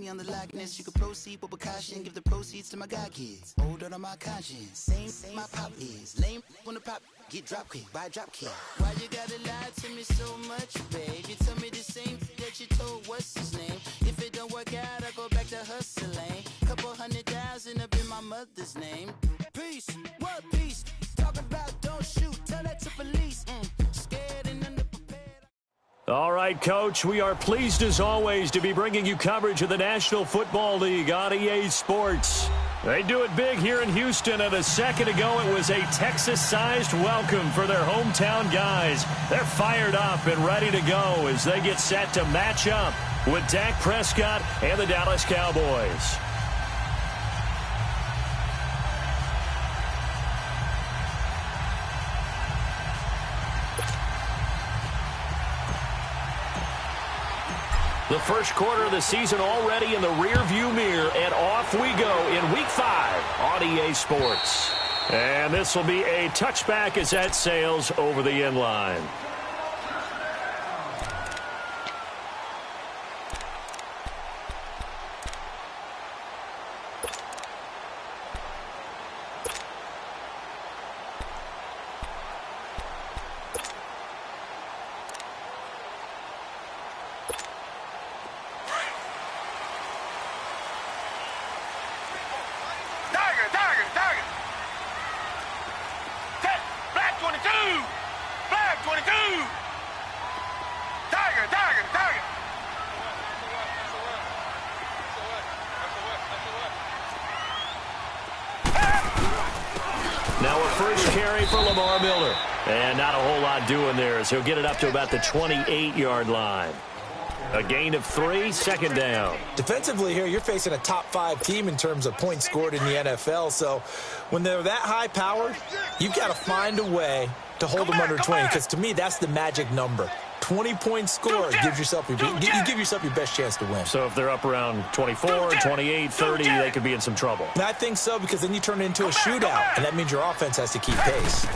on the likeness. You can proceed with precaution, give the proceeds to my god kids. Hold on my conscience, same my pop is. Lame on the pop, get drop quick, buy drop kick. Why you gotta lie to me so much, babe? You tell me the same that you told what's his name. If it don't work out, I go back to hustling. Couple 100,000 up in my mother's name. Peace, what peace? Talking about don't shoot, tell that to police. Scared and underprepared. All right, Coach, we are pleased as always to be bringing you coverage of the National Football League on EA Sports. They do it big here in Houston, and a second ago it was a Texas-sized welcome for their hometown guys. They're fired up and ready to go as they get set to match up with Dak Prescott and the Dallas Cowboys. The first quarter of the season already in the rearview mirror, and off we go in Week 5 on EA Sports. And this will be a touchback as that sails over the end line. And not a whole lot doing there as he'll get it up to about the 28-yard line. A gain of 3, second down. Defensively here, you're facing a top-5 team in terms of points scored in the NFL. So when they're that high-powered, you've got to find a way to hold them under 20. Because to me, that's the magic number. 20 points scored gives yourself you give yourself your best chance to win. So if they're up around 24, 28, 30, they could be in some trouble. And I think so, because then you turn it into a shootout, and that means your offense has to keep pace.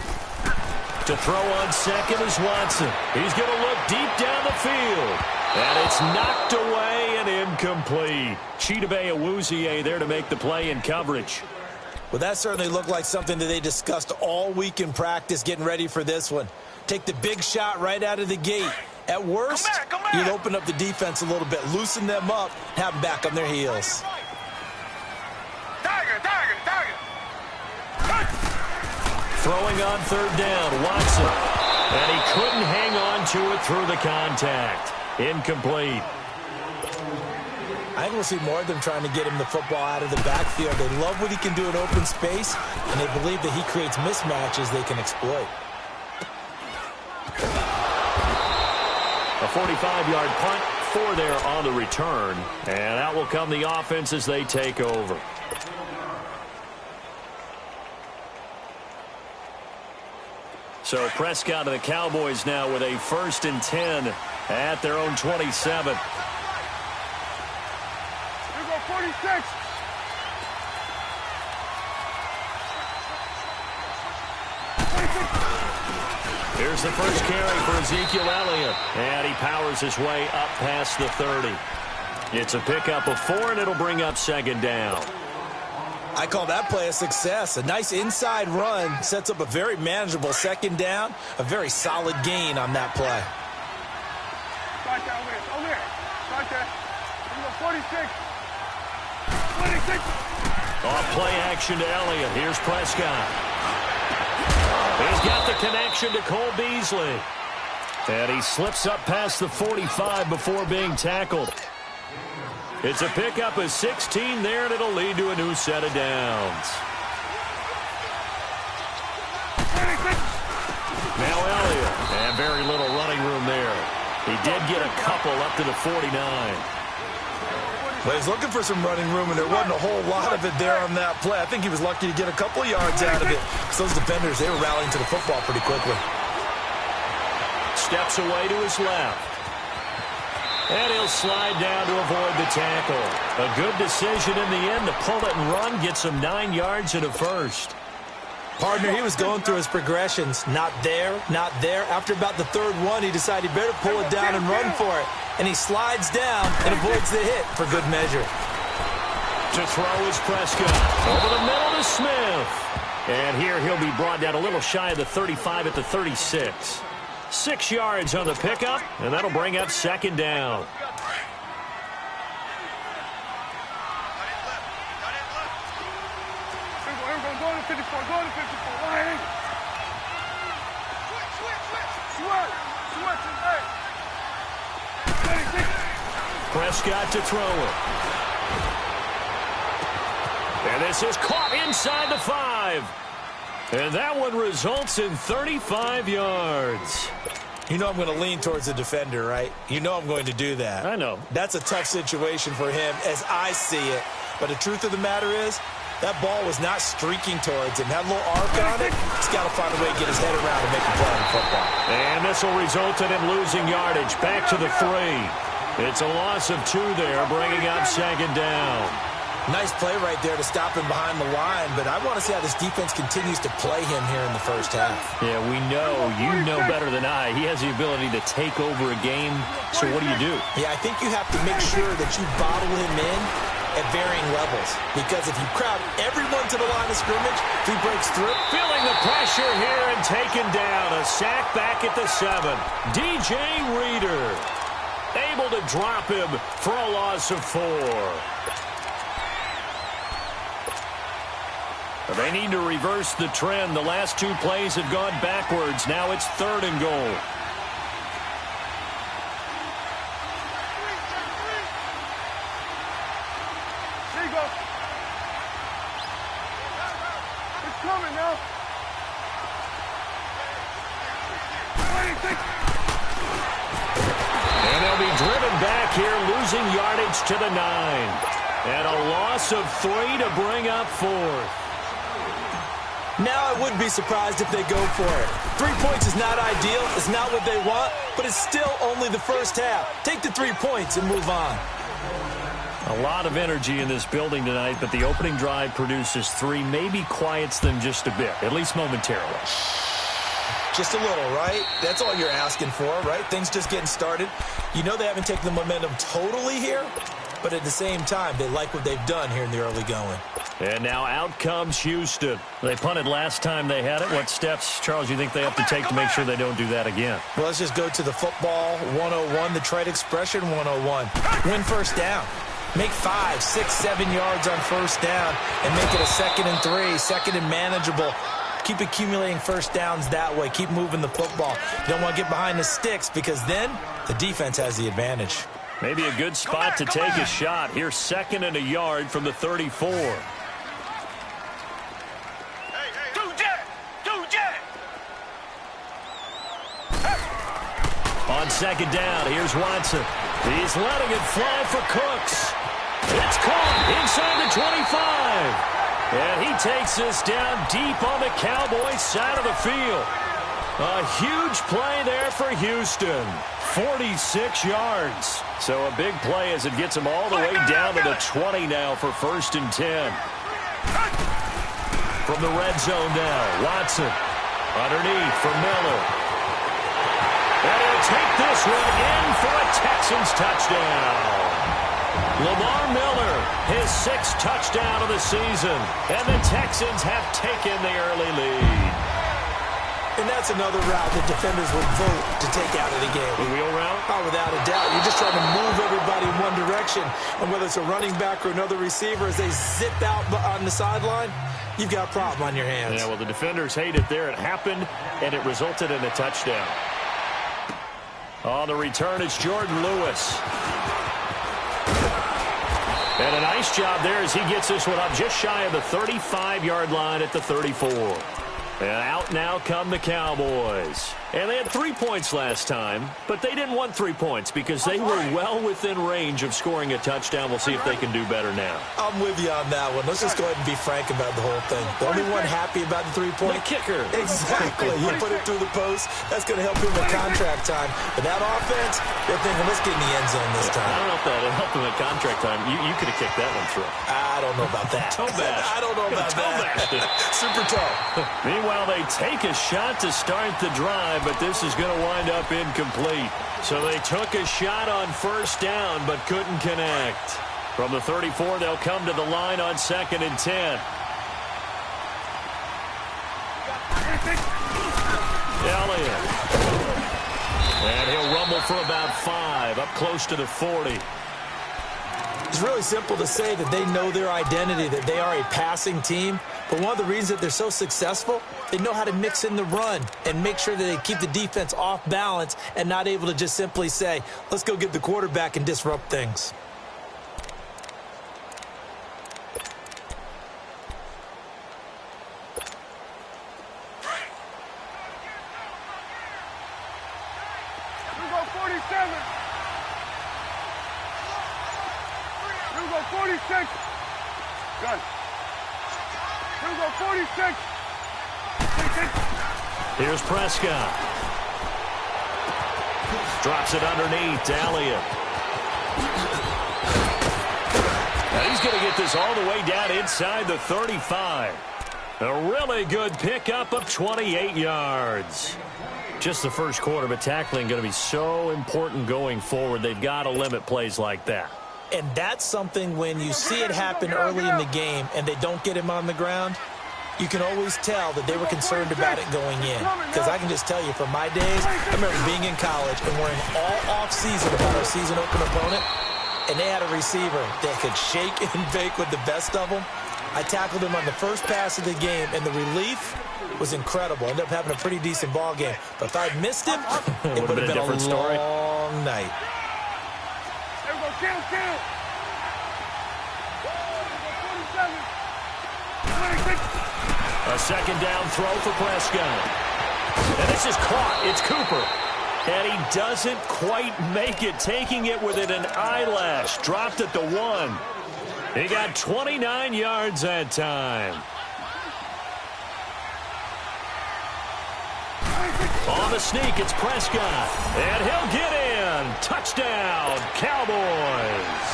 To throw on second is Watson. He's going to look deep down the field. And it's knocked away and incomplete. Chidobe Awuzie there to make the play in coverage. Well, that certainly looked like something that they discussed all week in practice getting ready for this one. Take the big shot right out of the gate. At worst, you'll open up the defense a little bit, loosen them up, have them back on their heels. Throwing on third down, Watson. And he couldn't hang on to it through the contact. Incomplete. I think we'll see more of them trying to get him the football out of the backfield. They love what he can do in open space, and they believe that he creates mismatches they can exploit. A 45-yard punt for there on the return. And out will come the offense as they take over. So Prescott and the Cowboys now with a 1st and 10 at their own 27. Here go 46. Here's the first carry for Ezekiel Elliott. And he powers his way up past the 30. It's a pickup of 4, and it'll bring up second down. I call that play a success. A nice inside run sets up a very manageable second down. A very solid gain on that play. Start there, over there. Start there. Here we go, 46. 46. Off play action to Elliott. Here's Prescott. He's got the connection to Cole Beasley. And he slips up past the 45 before being tackled. It's a pickup of 16 there, and it'll lead to a new set of downs. Now Elliott, and very little running room there. He did get a couple up to the 49. Well, he's looking for some running room, and there wasn't a whole lot of it there on that play. I think he was lucky to get a couple of yards out of it, because those defenders, they were rallying to the football pretty quickly. Steps away to his left. And he'll slide down to avoid the tackle. A good decision in the end to pull it and run, get some 9 yards and a first. Partner, he was going through his progressions. Not there, not there. After about the third one, he decided he better pull it down and run for it. And he slides down and avoids the hit for good measure. To throw is Prescott. Over the middle to Smith. And here he'll be brought down a little shy of the 35 at the 36. 6 yards on the pickup, and that'll bring up second down. Go to 54, go to 54. Hey. Switch. Prescott to throw it. And this is caught inside the 5. And that one results in 35 yards. You know I'm going to lean towards the defender, right? You know I'm going to do that. I know. That's a tough situation for him as I see it. But the truth of the matter is, that ball was not streaking towards him. That little arc on it, he's got to find a way to get his head around and make a play on football. And this will result in him losing yardage. Back to the 3. It's a loss of 2 there, bringing up second down. Nice play right there to stop him behind the line, but I want to see how this defense continues to play him here in the first half. Yeah, we know. You know better than I. He has the ability to take over a game, so what do? Yeah, I think you have to make sure that you bottle him in at varying levels, because if you crowd everyone to the line of scrimmage, if he breaks through. Feeling the pressure here and taken down. A sack back at the 7. DJ Reader able to drop him for a loss of 4. They need to reverse the trend. The last 2 plays have gone backwards. Now it's 3rd and goal. There you go. It's coming now. And they'll be driven back here, losing yardage to the 9. And a loss of 3 to bring up 4th. Now I wouldn't be surprised if they go for it. 3 points is not ideal. It's not what they want, but it's still only the first half. Take the 3 points and move on. A lot of energy in this building tonight, but the opening drive produces 3. Maybe quiets them just a bit, at least momentarily. Just a little, right? That's all you're asking for, right? Things just getting started. You know they haven't taken the momentum totally here, but at the same time, they like what they've done here in the early going. And now out comes Houston. They punted last time they had it. What steps, Charles, you think they have to take to make sure they don't do that again? Well, let's just go to the football 101, the trade expression 101. Win first down. Make 5, 6, 7 yards on first down and make it a 2nd and 3, 2nd and manageable. Keep accumulating first downs that way. Keep moving the football. You don't want to get behind the sticks because then the defense has the advantage. Maybe a good spot to take a shot. Here's 2nd and a yard from the 34. On 2nd down, here's Watson. He's letting it fly for Cooks. It's caught inside the 25. And he takes this down deep on the Cowboys' side of the field. A huge play there for Houston. 46 yards. So a big play as it gets him all the way down to the 20 now for 1st and 10. From the red zone now, Watson underneath for Miller. And he'll take this one in for a Texans touchdown. Lamar Miller, his 6th touchdown of the season. And the Texans have taken the early lead. And that's another route that defenders would vote to take out of the game. The wheel route? Oh, without a doubt. You're just trying to move everybody in one direction. And whether it's a running back or another receiver, as they zip out on the sideline, you've got a problem on your hands. Yeah, well, the defenders hate it there. It happened, and it resulted in a touchdown. On the return, it's Jordan Lewis. And a nice job there as he gets this one up just shy of the 35-yard line at the 34. And out now come the Cowboys. And they had 3 points last time, but they didn't want 3 points because they were well within range of scoring a touchdown. We'll see if they can do better now. I'm with you on that one. Let's just go ahead and be frank about the whole thing. The only one happy about the 3-point? The kicker. Exactly. You put it through the post. That's going to help him in contract time. But that offense, they're thinking, let's get in the end zone this time. I don't know if that helped him in contract time. You could have kicked that one through. I don't know about that. Toe bash. I don't know about that. Super toe. Meanwhile, they take a shot to start the drive, but this is going to wind up incomplete. So they took a shot on first down, but couldn't connect. From the 34, they'll come to the line on 2nd and 10. Elliott. And he'll rumble for about 5, up close to the 40. It's really simple to say that they know their identity, that they are a passing team. But one of the reasons that they're so successful, they know how to mix in the run and make sure that they keep the defense off balance and not able to just simply say, let's go get the quarterback and disrupt things. You go 47. You go 46. Good. You go 46. Here's Prescott. Drops it underneath to Elliott. Now he's going to get this all the way down inside the 35. A really good pickup of 28 yards. Just the first quarter, but tackling going to be so important going forward. They've got to limit plays like that. And that's something when you see it happen early in the game and they don't get him on the ground, you can always tell that they were concerned about it going in. Because I can just tell you from my days, I remember being in college and worrying all off-season about our season open opponent, and they had a receiver that could shake and bake with the best of them. I tackled him on the first pass of the game, and the relief was incredible. Ended up having a pretty decent ball game. But if I'd missed him, it would have been a different story. long night. There we go. Kill. 47. 26. A second down throw for Prescott. And this is caught. It's Cooper. And he doesn't quite make it, taking it within an eyelash. Dropped at the 1. He got 29 yards that time. On the sneak, it's Prescott. And he'll get in. Touchdown, Cowboys.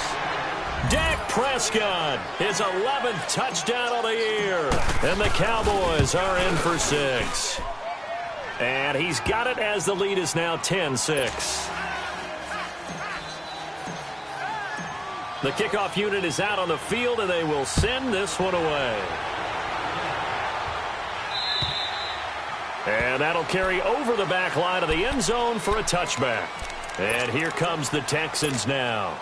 Dak Prescott, his 11th touchdown of the year. And the Cowboys are in for 6. And he's got it as the lead is now 10-6. The kickoff unit is out on the field, and they will send this one away. And that'll carry over the back line of the end zone for a touchback. And here comes the Texans now.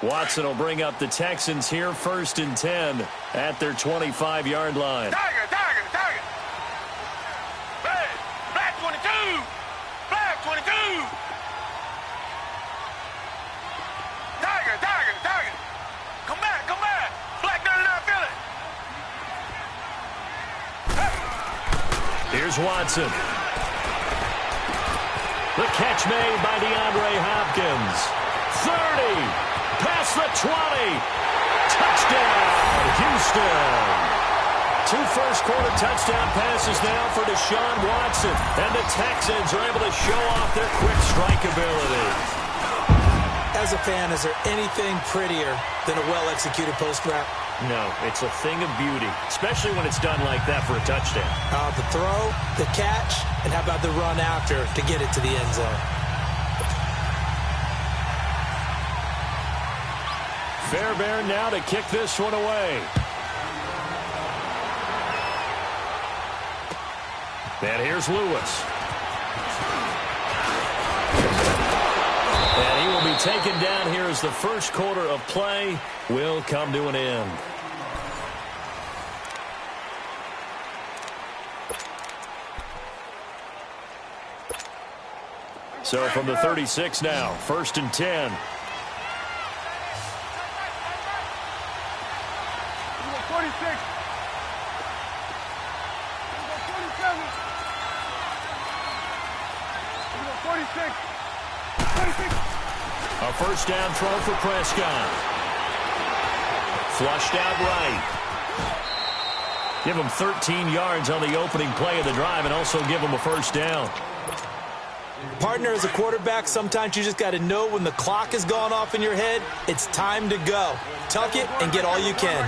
Watson will bring up the Texans here, 1st and 10 at their 25-yard line. Tiger. Black 22. Black 22. Tiger. Come back. Black 99 Philly. Here's Watson. The catch made by DeAndre Hopkins. 30. Past the 20. Touchdown, Houston. 2 first-quarter touchdown passes now for Deshaun Watson. And the Texans are able to show off their quick strike ability. As a fan, is there anything prettier than a well-executed post route? No, it's a thing of beauty, especially when it's done like that for a touchdown. The throw, the catch, and how about the run after to get it to the end zone? Fairbairn now to kick this one away. And here's Lewis. And he will be taken down here as the first quarter of play will come to an end. So from the 36 now, 1st and 10. 46. 47. 46. A first down throw for Prescott. Flushed out right. Give him 13 yards on the opening play of the drive and also give him a first down. Partner, as a quarterback, sometimes you just got to know when the clock has gone off in your head, it's time to go. Tuck it and get all you can.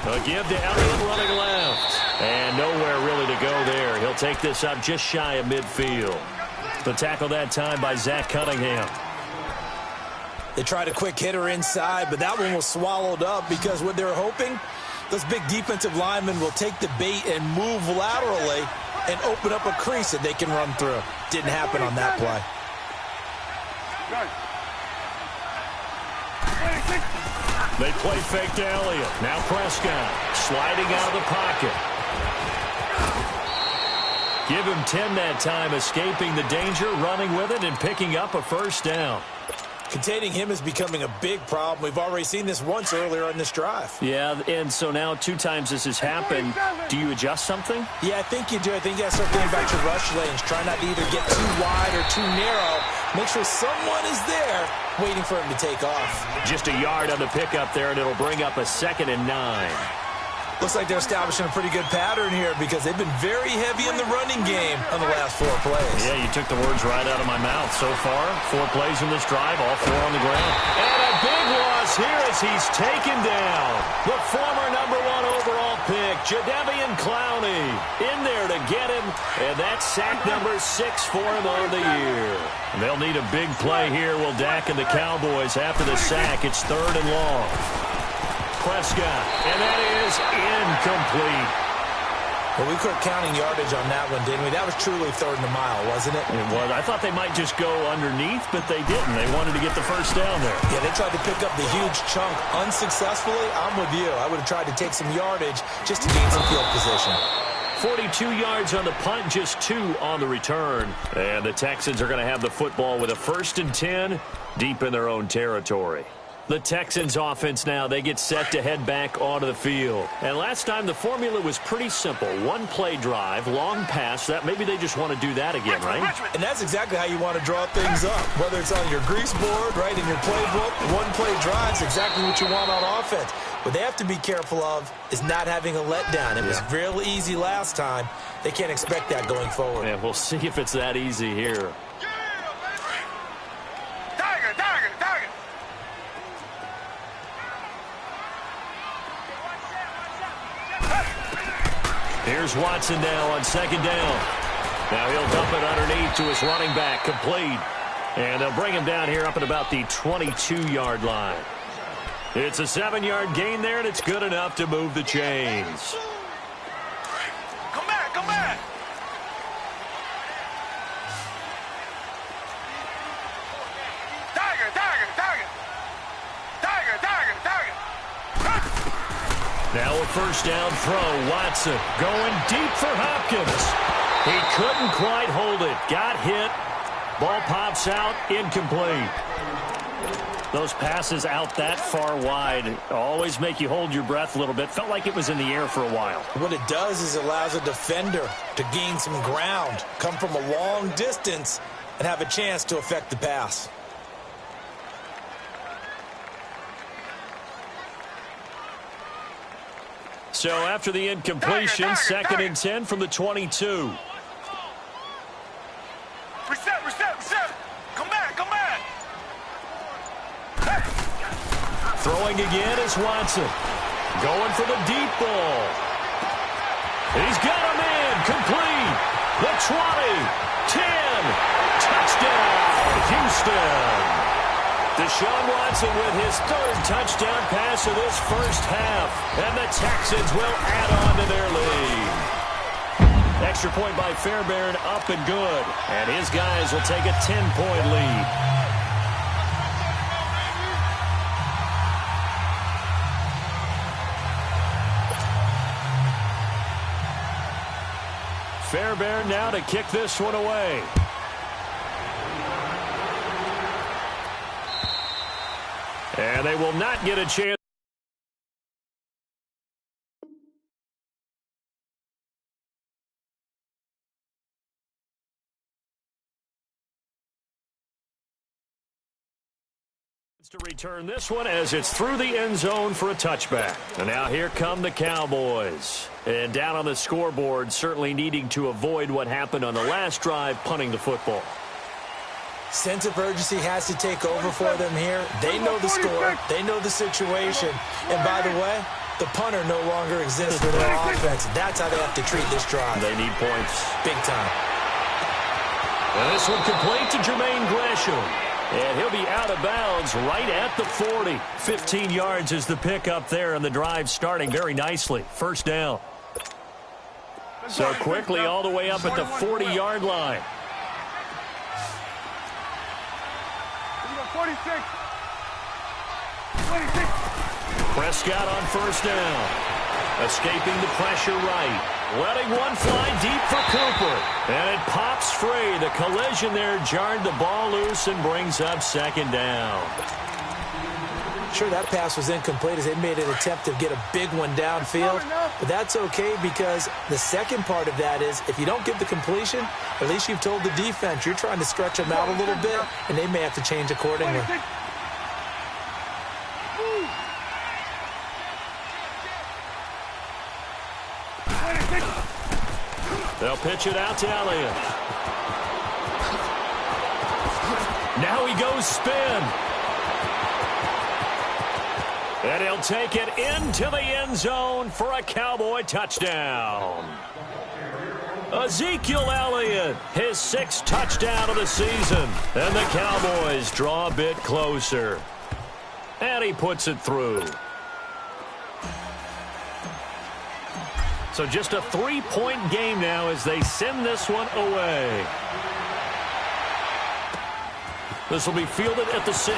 A give to Elliott running left. And nowhere really to go there. He'll take this up just shy of midfield. The tackle that time by Zach Cunningham. They tried a quick hitter inside, but that one was swallowed up because what they're hoping, those big defensive linemen will take the bait and move laterally and open up a crease that they can run through. Didn't happen on that play. They play fake to Elliott. Now Prescott sliding out of the pocket. Give him 10 that time, escaping the danger, running with it, and picking up a first down. Containing him is becoming a big problem. We've already seen this once earlier in this drive. Yeah, and so now 2 times this has happened. Do you adjust something? Yeah, I think you do. I think you got to start thinking about your rush lanes. Try not to either get too wide or too narrow. Make sure someone is there waiting for him to take off. Just a yard on the pickup there, and it'll bring up a 2nd and 9. Looks like they're establishing a pretty good pattern here because they've been very heavy in the running game on the last 4 plays. Yeah, you took the words right out of my mouth. So far, 4 plays in this drive, all 4 on the ground. And a big loss here as he's taken down. The former #1 overall pick, Jadeveon Clowney, in there to get him. And that's sack number 6 for him on the year. They'll need a big play here, will Dak and the Cowboys after the sack. It's 3rd and long. Prescott, and that is incomplete. Well, we quit counting yardage on that one, didn't we? That was truly 3rd and a mile, wasn't it? It was. I thought they might just go underneath, but they didn't. They wanted to get the first down there. Yeah, they tried to pick up the huge chunk unsuccessfully. I'm with you. I would have tried to take some yardage just to gain some field position. 42 yards on the punt, just 2 on the return. And the Texans are going to have the football with a 1st and 10 deep in their own territory. The Texans offense now, they get set to head back onto the field. And last time the formula was pretty simple. 1-play drive, long pass. That maybe they just want to do that again, right? And that's exactly how you want to draw things up. Whether it's on your grease board, right, in your playbook, 1-play drives, exactly what you want on offense. What they have to be careful of is not having a letdown. It was real easy last time. They can't expect that going forward. Yeah, we'll see if it's that easy here. Here's Watson now on 2nd down. Now he'll dump it underneath to his running back, complete. And they'll bring him down here up at about the 22-yard line. It's a 7-yard gain there, and it's good enough to move the chains. Come back, come back. Now a first down throw. Watson going deep for Hopkins. He couldn't quite hold it. Got hit. Ball pops out. Incomplete. Those passes out that far wide always make you hold your breath a little bit. Felt like it was in the air for a while. What it does is it allows a defender to gain some ground, come from a long distance, and have a chance to affect the pass. So after the incompletion, 2nd and 10 from the 22. Reset. Come back. Throwing again is Watson. Going for the deep ball. He's got him in. Complete. The 20. 10. Touchdown, Houston. Deshaun Watson with his 3rd touchdown pass of this first half. And the Texans will add on to their lead. Extra point by Fairbairn, up and good. And his guys will take a 10-point lead. Fairbairn now to kick this one away. And they will not get a chance to return this one as it's through the end zone for a touchback. And now here come the Cowboys. And down on the scoreboard, certainly needing to avoid what happened on the last drive, punting the football. Sense of urgency has to take over for them here. They know the score. They know the situation. And by the way, the punter no longer exists for their offense. That's how they have to treat this drive. They need points. Big time. And this one complete to Jermaine Gresham. And he'll be out of bounds right at the 40. 15 yards is the pickup there, and the drive starting very nicely. First down. So quickly all the way up at the 40-yard line. 46. Prescott on first down. Escaping the pressure right. Letting one fly deep for Cooper. And it pops free. The collision there jarred the ball loose and brings up second down. Sure, that pass was incomplete as they made an attempt to get a big one downfield. But that's okay because the second part of that is if you don't get the completion, at least you've told the defense you're trying to stretch them out a little bit, and they may have to change accordingly. They'll pitch it out to Elliott. Now he goes spin. And he'll take it into the end zone for a Cowboy touchdown. Ezekiel Elliott, his 6th touchdown of the season. And the Cowboys draw a bit closer. And he puts it through. So just a 3-point game now as they send this one away. This will be fielded at the 6.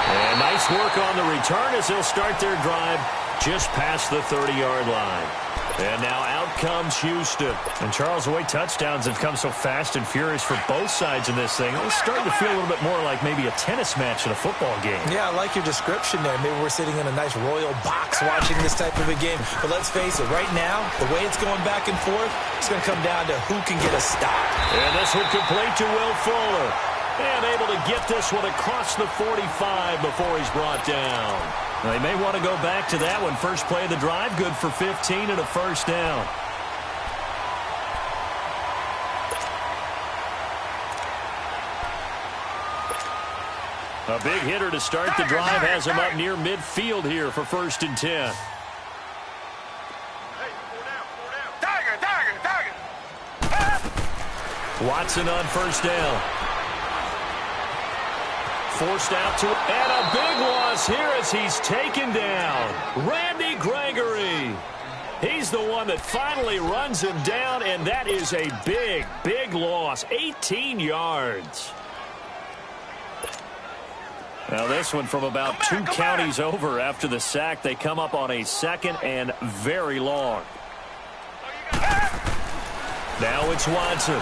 And nice work on the return as they'll start their drive just past the 30-yard line. And now out comes Houston. And Charles, the way touchdowns have come so fast and furious for both sides in this thing, it's starting to feel a little bit more like maybe a tennis match in a football game. Yeah, I like your description there. Maybe we're sitting in a nice royal box watching this type of a game. But let's face it, right now, the way it's going back and forth, it's going to come down to who can get a stop. And this one complete to Will Fuller. And able to get this one across the 45 before he's brought down. They may want to go back to that one. First play of the drive, good for 15 and a first down. A big hitter to start the drive has him up near midfield here for 1st and 10. Watson on first down. Forced out to, and a big loss here as he's taken down. Randy Gregory. He's the one that finally runs him down, and that is a big, big loss. 18 yards. Now this one from about 2 counties over after the sack. They come up on a 2nd and very long. Now it's Watson.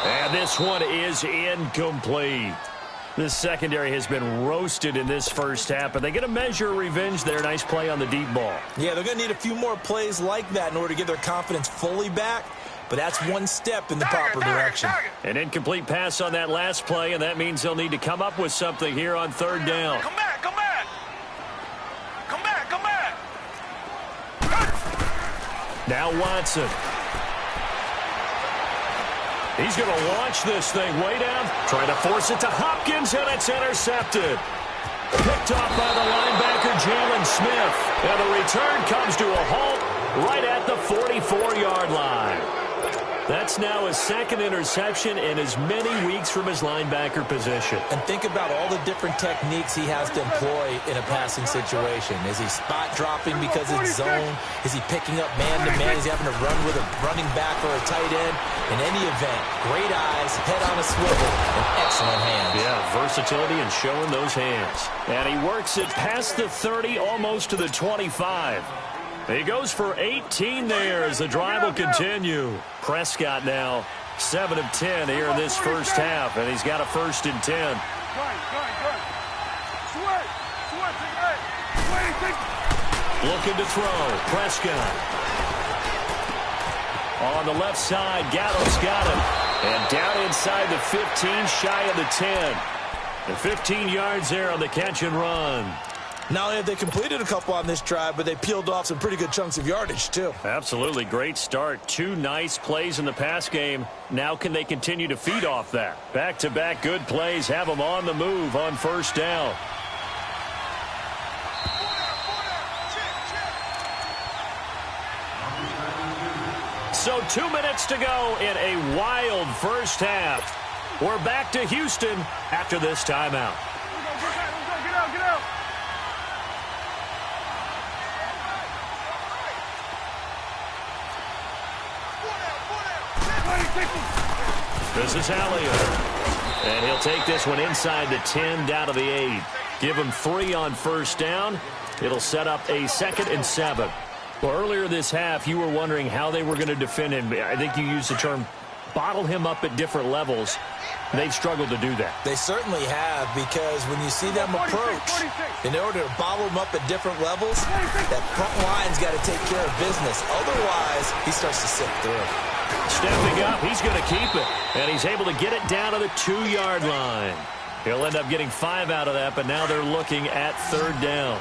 And this one is incomplete. This secondary has been roasted in this first half, but they get a measure of revenge there. Nice play on the deep ball. Yeah, they're going to need a few more plays like that in order to get their confidence fully back, but that's one step in the proper direction. An incomplete pass on that last play, and that means they'll need to come up with something here on 3rd down. Come back, come back. Come back, come back. Now Watson. He's going to launch this thing way down, trying to force it to Hopkins, and it's intercepted. Picked off by the linebacker, Jalen Smith. And the return comes to a halt right at the 44-yard line. That's now his 2nd interception in as many weeks from his linebacker position. And think about all the different techniques he has to employ in a passing situation. Is he spot dropping because it's zone? Is he picking up man-to-man? Is he having to run with a running back or a tight end? In any event, great eyes, head on a swivel, and excellent hands. Yeah, versatility and showing those hands. And he works it past the 30, almost to the 25. He goes for 18 there as the drive will continue. Prescott now 7 of 10 here in this first half, and he's got a 1st and 10. Looking to throw. Prescott. On the left side, Gallow's got him. And down inside the 15, shy of the 10. The 15 yards there on the catch and run. Not only have they completed a couple on this drive, but they peeled off some pretty good chunks of yardage, too. Absolutely. Great start. 2 nice plays in the pass game. Now can they continue to feed off that? Back-to-back good plays have them on the move on 1st down. So 2 minutes to go in a wild first half. We're back to Houston after this timeout. Get out. This is Elliott. And he'll take this one inside the 10 down to the 8. Give him 3 on 1st down. It'll set up a 2nd and 7. Well, earlier this half, you were wondering how they were going to defend him. I think you used the term bottle him up at different levels. They've struggled to do that. They certainly have, because when you see them approach, in order to bottle him up at different levels, that front line's got to take care of business. Otherwise, he starts to sift through. Stepping up, he's going to keep it. And he's able to get it down to the 2-yard line. He'll end up getting 5 out of that, but now they're looking at 3rd down.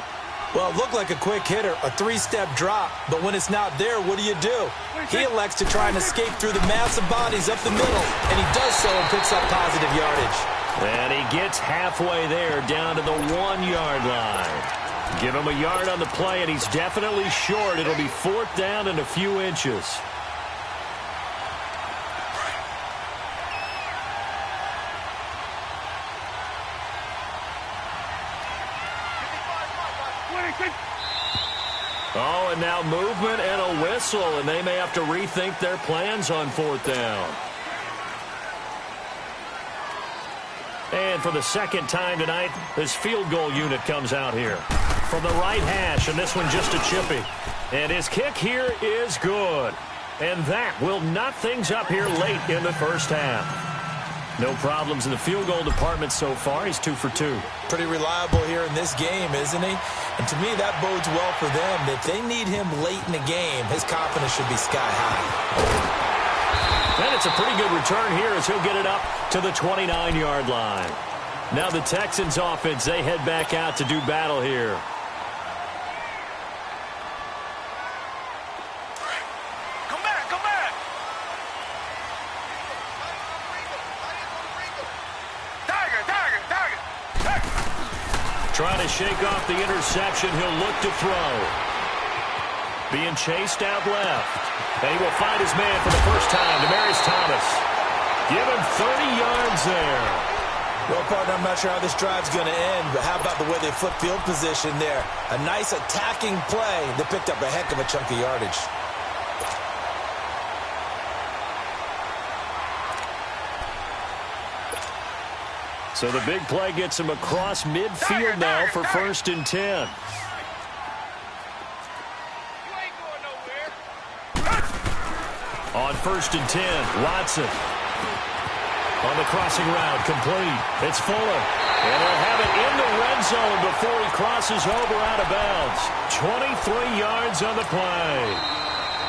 Well, it looked like a quick hitter, a 3-step drop, but when it's not there, what do? He elects to try and escape through the massive bodies up the middle, and he does so and picks up positive yardage. And he gets halfway there, down to the 1-yard line. Give him a yard on the play, and he's definitely short. It'll be 4th down and a few inches. Oh, and now movement and a whistle, and they may have to rethink their plans on 4th down. And for the 2nd time tonight, this field goal unit comes out here. From the right hash, and this one just a chippy. And his kick here is good. And that will knot things up here late in the first half. No problems in the field goal department so far. He's 2 for 2. Pretty reliable here in this game, isn't he? And to me, that bodes well for them. If they need him late in the game, his confidence should be sky high. And it's a pretty good return here as he'll get it up to the 29-yard line. Now the Texans offense, they head back out to do battle here. Trying to shake off the interception. He'll look to throw. Being chased out left. And he will find his man for the first time. Demaryius Thomas. Give him 30 yards there. Well, partner, I'm not sure how this drive's going to end, but how about the way they flip field position there? A nice attacking play that picked up a heck of a chunk of yardage. So the big play gets him across midfield now for 1st and 10. On 1st and 10, Watson. On the crossing route, complete. It's Fuller. And he'll have it in the red zone before he crosses over out of bounds. 23 yards on the play.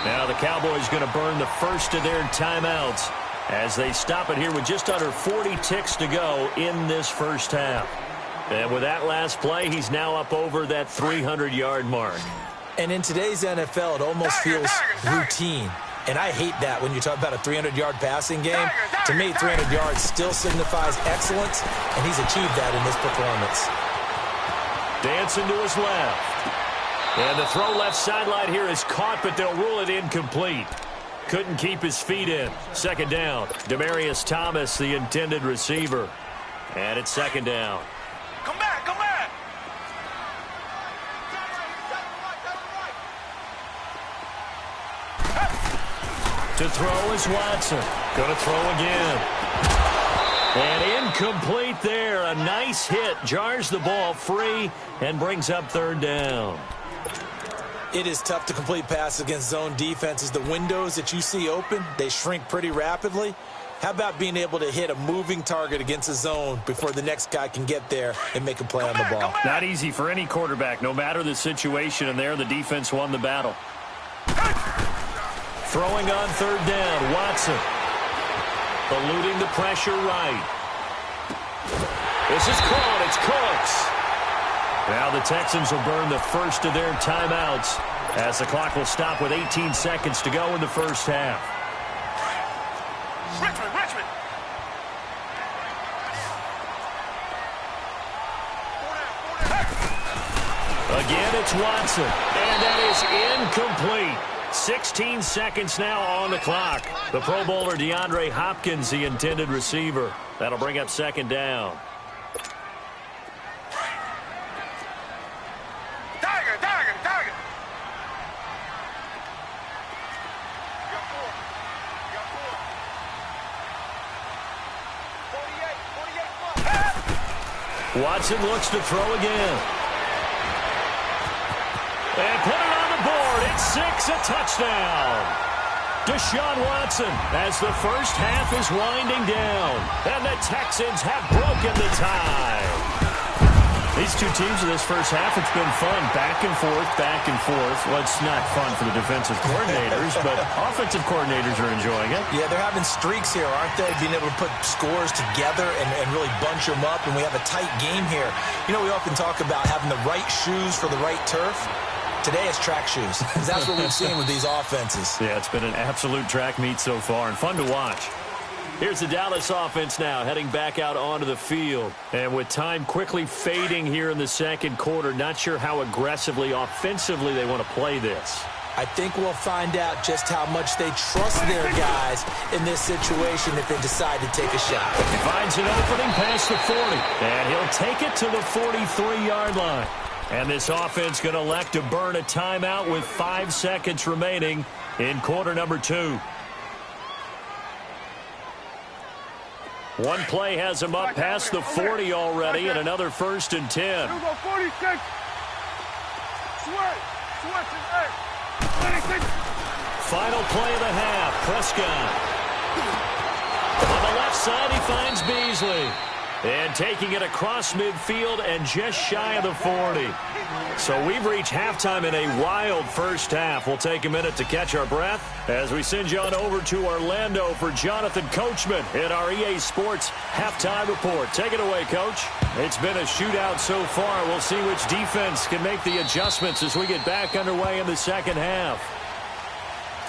Now the Cowboys going to burn the first of their timeouts as they stop it here with just under 40 ticks to go in this first half. And with that last play, he's now up over that 300-yard mark. And in today's NFL, it almost feels routine. And I hate that when you talk about a 300-yard passing game. To me, 300 yards still signifies excellence, and he's achieved that in this performance. Dancing to his left. And the throw left sideline here is caught, but they'll rule it incomplete. Couldn't keep his feet in. 2nd down. Demaryius Thomas, the intended receiver. And it's 2nd down. Come back, come back. To throw is Watson. Going to throw again. And incomplete there. A nice hit. Jars the ball free and brings up 3rd down. It is tough to complete passes against zone defenses. The windows that you see open, they shrink pretty rapidly. How about being able to hit a moving target against a zone before the next guy can get there and make a play on the ball? Not easy for any quarterback, no matter the situation, and there the defense won the battle. Throwing on third down, Watson. Eluding the pressure right. This is caught. It's Cooks. Now the Texans will burn the first of their timeouts as the clock will stop with 18 seconds to go in the first half. Richmond. Again, it's Watson, and that is incomplete. 16 seconds now on the clock. The Pro Bowler DeAndre Hopkins, the intended receiver. That'll bring up second down. Target. You got four. 48 plus. Watson looks to throw again. And put it on the board. It's 6, a touchdown. Deshaun Watson as the first half is winding down. And the Texans have broken the tie. These two teams in this first half, it's been fun. Back and forth. Well, it's not fun for the defensive coordinators, but offensive coordinators are enjoying it. Yeah, they're having streaks here, aren't they? Being able to put scores together and really bunch them up, and we have a tight game here. You know, we often talk about having the right shoes for the right turf. Today it's track shoes. That's what we've seen with these offenses. Yeah, it's been an absolute track meet so far and fun to watch. Here's the Dallas offense now heading back out onto the field. And with time quickly fading here in the second quarter, not sure how aggressively, offensively they want to play this. I think we'll find out just how much they trust their guys in this situation if they decide to take a shot. He finds an opening past the 40, and he'll take it to the 43-yard line. And this offense going to elect to burn a timeout with 5 seconds remaining in quarter number 2. One play has him up past the 40 already, and another 1st and 10. Here we go, 46. Switch is 26. Final play of the half. Prescott. On the left side, he finds Beasley. And taking it across midfield and just shy of the 40. So we've reached halftime in a wild first half. We'll take a minute to catch our breath as we send you on over to Orlando for Jonathan Coachman in our EA Sports Halftime Report. Take it away, Coach. It's been a shootout so far. We'll see which defense can make the adjustments as we get back underway in the second half.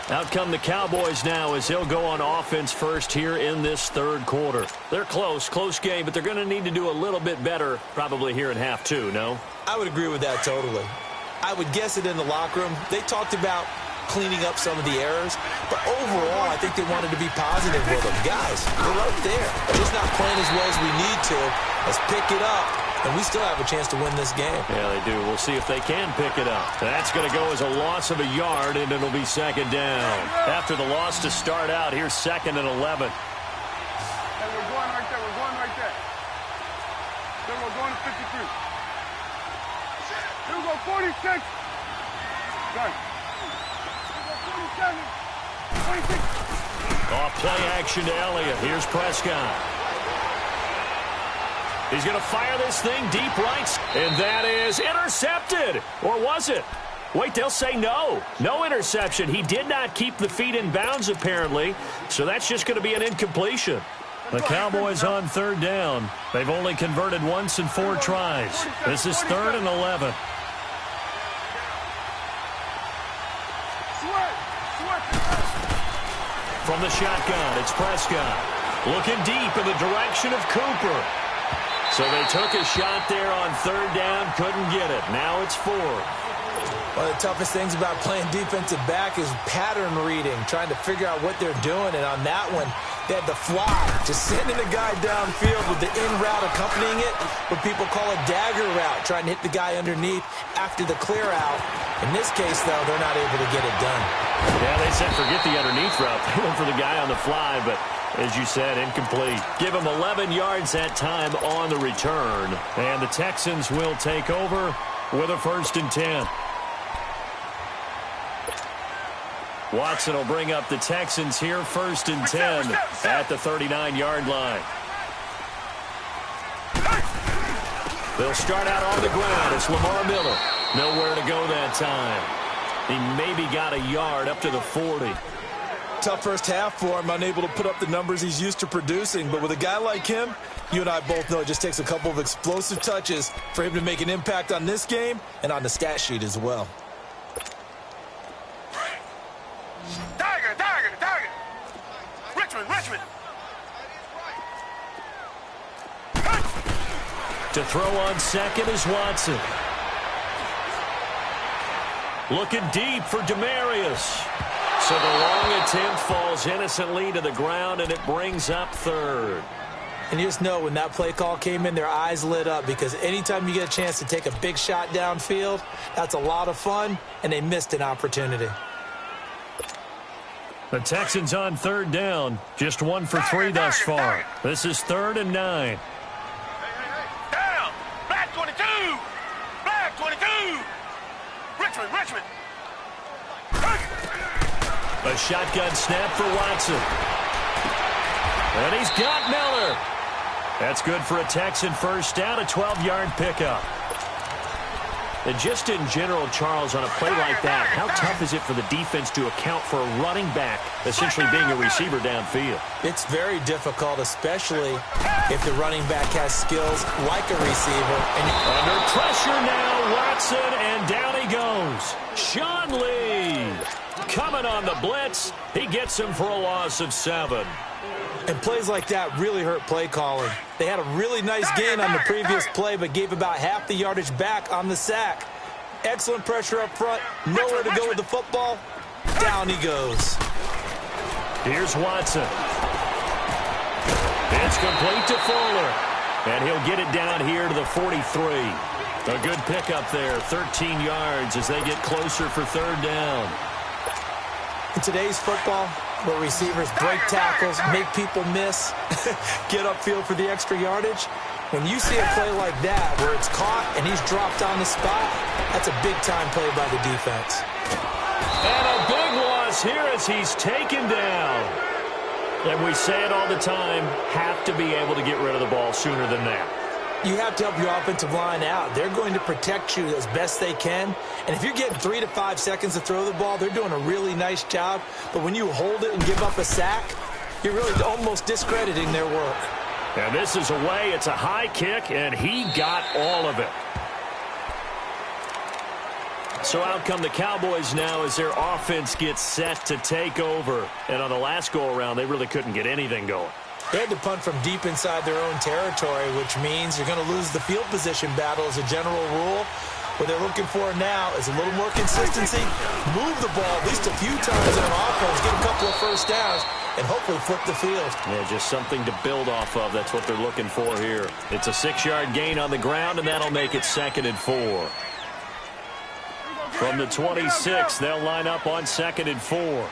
Out come the Cowboys now as they'll go on offense first here in this third quarter. They're close game, but they're going to need to do a little bit better probably here in half 2, no? I would agree with that totally. I would guess it in the locker room. They talked about cleaning up some of the errors, but overall, I think they wanted to be positive with them. Guys, we're right there. Just not playing as well as we need to. Let's pick it up. And we still have a chance to win this game. Yeah, they do. We'll see if they can pick it up. That's going to go as a loss of a yard, and it'll be second down. After the loss to start out, here's 2nd and 11. Hey, we're going right there. Then we're going to 53. Here we go, 46. Done. Here we go, 47. 26. Off play action to Elliott. Here's Prescott. He's going to fire this thing deep right, and that is intercepted. Or was it? Wait, they'll say no. No interception. He did not keep the feet in bounds, apparently, so that's just going to be an incompletion. The Cowboys on third down. They've only converted once in 4 tries. This is 3rd and 11. From the shotgun, it's Prescott. Looking deep in the direction of Cooper. So they took a shot there on third down, couldn't get it. Now it's 4. One of the toughest things about playing defensive back is pattern reading, trying to figure out what they're doing. And on that one, they had the fly, just sending a guy downfield with the in route accompanying it, what people call a dagger route, trying to hit the guy underneath after the clear out. In this case, though, they're not able to get it done. Yeah, they said forget the underneath route. They went for the guy on the fly, but as you said, incomplete. Give him 11 yards that time on the return. And the Texans will take over with a 1st and 10. Watson will bring up the Texans here, 1st and 10 at the 39-yard line. They'll start out on the ground. It's Lamar Miller. Nowhere to go that time. He maybe got a yard up to the 40. Tough first half for him, unable to put up the numbers he's used to producing. But with a guy like him, you and I both know it just takes a couple of explosive touches for him to make an impact on this game and on the stat sheet as well. Tiger! Richmond! To throw on second is Watson. Looking deep for Demarius. So the long attempt falls innocently to the ground, and it brings up 3rd. And you just know when that play call came in, their eyes lit up, because anytime you get a chance to take a big shot downfield, that's a lot of fun, and they missed an opportunity. The Texans on 3rd down, just 1 for 3 thus far. This is 3rd and 9. Down! Black 22! Black 22! Richmond! A shotgun snap for Watson. And he's got Miller. That's good for a Texan first down, a 12-yard pickup. And just in general, Charles, on a play like that, how tough is it for the defense to account for a running back essentially being a receiver downfield? It's very difficult, especially if the running back has skills like a receiver. And under pressure now, Watson, and down he goes. Sean Lee coming on the blitz. He gets him for a loss of 7. And plays like that really hurt play calling. They had a really nice gain on the previous play, but gave about half the yardage back on the sack. Excellent pressure up front. Nowhere to go with the football. Down he goes. Here's Watson. It's complete to Fuller. And he'll get it down here to the 43. A good pickup there, 13 yards as they get closer for 3rd down. In today's football, where receivers break tackles, make people miss, get upfield for the extra yardage, when you see a play like that where it's caught and he's dropped on the spot, that's a big-time play by the defense. And a big loss here as he's taken down. And we say it all the time, have to be able to get rid of the ball sooner than that. You have to help your offensive line out. They're going to protect you as best they can. And if you're getting 3 to 5 seconds to throw the ball, they're doing a really nice job. But when you hold it and give up a sack, you're really almost discrediting their work. And this is away. It's a high kick, and he got all of it. So out come the Cowboys now as their offense gets set to take over. And on the last go-around, they really couldn't get anything going. They had to punt from deep inside their own territory, which means you're going to lose the field position battle as a general rule. What they're looking for now is a little more consistency, move the ball at least a few times in an offense, get a couple of first downs, and hopefully flip the field. Yeah, just something to build off of. That's what they're looking for here. It's a 6-yard gain on the ground, and that'll make it 2nd and 4. From the 26, they'll line up on 2nd and 4.